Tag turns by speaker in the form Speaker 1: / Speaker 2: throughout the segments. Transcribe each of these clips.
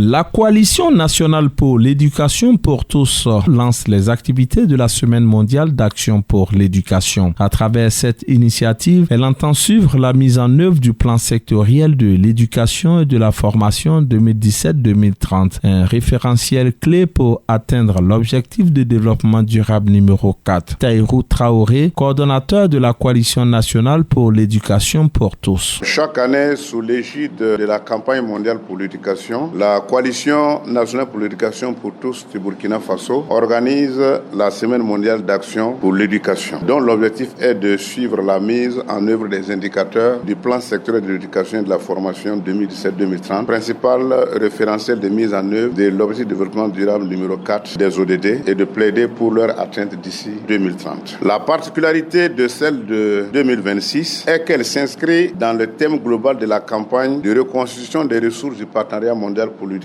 Speaker 1: La Coalition nationale pour l'éducation pour tous lance les activités de la Semaine mondiale d'action pour l'éducation. À travers cette initiative, elle entend suivre la mise en œuvre du plan sectoriel de l'éducation et de la formation 2017-2030, un référentiel clé pour atteindre l'objectif de développement durable numéro 4. Tahirou Traoré, coordonnateur de la Coalition nationale pour l'éducation pour tous.
Speaker 2: Chaque année, sous l'égide de la campagne mondiale pour l'éducation, la Coalition nationale pour l'éducation pour tous du Burkina Faso organise la Semaine mondiale d'action pour l'éducation, dont l'objectif est de suivre la mise en œuvre des indicateurs du plan sectoriel de l'éducation et de la formation 2017-2030, principal référentiel de mise en œuvre de l'objectif de développement durable numéro 4 des ODD et de plaider pour leur atteinte d'ici 2030. La particularité de celle de 2026 est qu'elle s'inscrit dans le thème global de la campagne de reconstitution des ressources du partenariat mondial pour l'éducation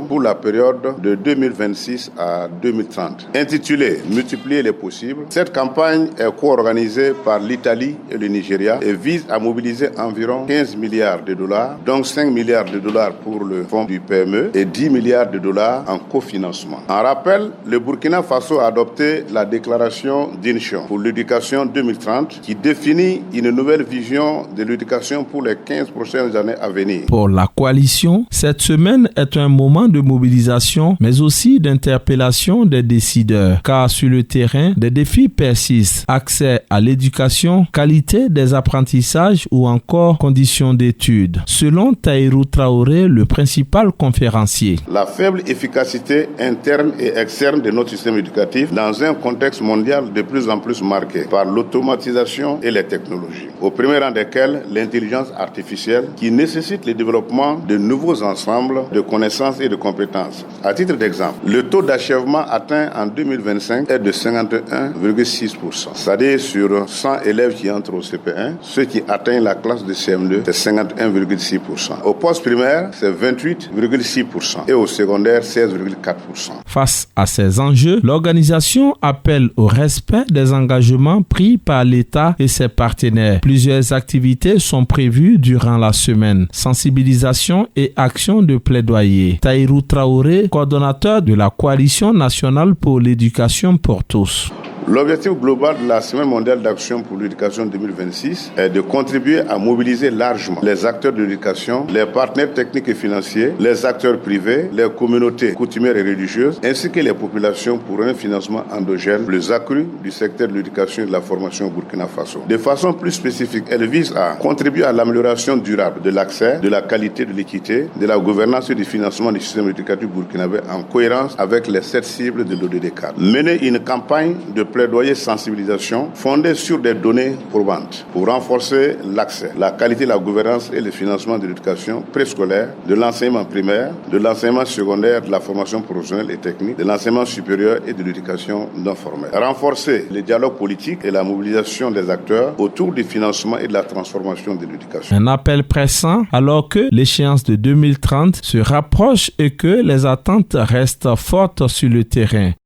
Speaker 2: pour la période de 2026 à 2030. Intitulée « Multiplier les possibles », cette campagne est co-organisée par l'Italie et le Nigeria et vise à mobiliser environ 15 milliards de dollars, donc 5 milliards de dollars pour le fonds du PME et 10 milliards de dollars en cofinancement. En rappel, le Burkina Faso a adopté la déclaration d'Inchon pour l'éducation 2030 qui définit une nouvelle vision de l'éducation pour les 15 prochaines années à venir.
Speaker 1: Pour la coalition, cette semaine est un moment de mobilisation, mais aussi d'interpellation des décideurs, car sur le terrain, des défis persistent. Accès à l'éducation, qualité des apprentissages ou encore conditions d'études. Selon Tahirou Traoré, le principal conférencier.
Speaker 2: La faible efficacité interne et externe de notre système éducatif dans un contexte mondial de plus en plus marqué par l'automatisation et les technologies, au premier rang desquelles l'intelligence artificielle qui nécessite le développement de nouveaux ensembles de connaissances et de compétences. À titre d'exemple, le taux d'achèvement atteint en 2025 est de 51,6%. C'est-à-dire sur 100 élèves qui entrent au CP1, ceux qui atteignent la classe de CM2, c'est 51,6%. Au post-primaire, c'est 28,6% et au secondaire, 16,4%.
Speaker 1: Face à ces enjeux, l'organisation appelle au respect des engagements pris par l'État et ses partenaires. Plusieurs activités sont prévues durant la semaine. Sensibilisation et action de plaidoyer. Tahirou Traoré, coordonnateur de la Coalition nationale pour l'éducation pour tous.
Speaker 2: L'objectif global de la Semaine mondiale d'action pour l'éducation 2026 est de contribuer à mobiliser largement les acteurs de l'éducation, les partenaires techniques et financiers, les acteurs privés, les communautés coutumières et religieuses, ainsi que les populations pour un financement endogène plus accru du secteur de l'éducation et de la formation au Burkina Faso. De façon plus spécifique, elle vise à contribuer à l'amélioration durable de l'accès, de la qualité, de l'équité, de la gouvernance et du financement du système éducatif burkinabé en cohérence avec les 7 cibles de l'ODD 4. Mener une campagne de plaidoyer sensibilisation fondée sur des données probantes pour renforcer l'accès, la qualité, la gouvernance et le financement de l'éducation préscolaire, de l'enseignement primaire, de l'enseignement secondaire, de la formation professionnelle et technique, de l'enseignement supérieur et de l'éducation non formelle. Renforcer le dialogue politique et la mobilisation des acteurs autour du financement et de la transformation de l'éducation.
Speaker 1: Un appel pressant alors que l'échéance de 2030 se rapproche et que les attentes restent fortes sur le terrain.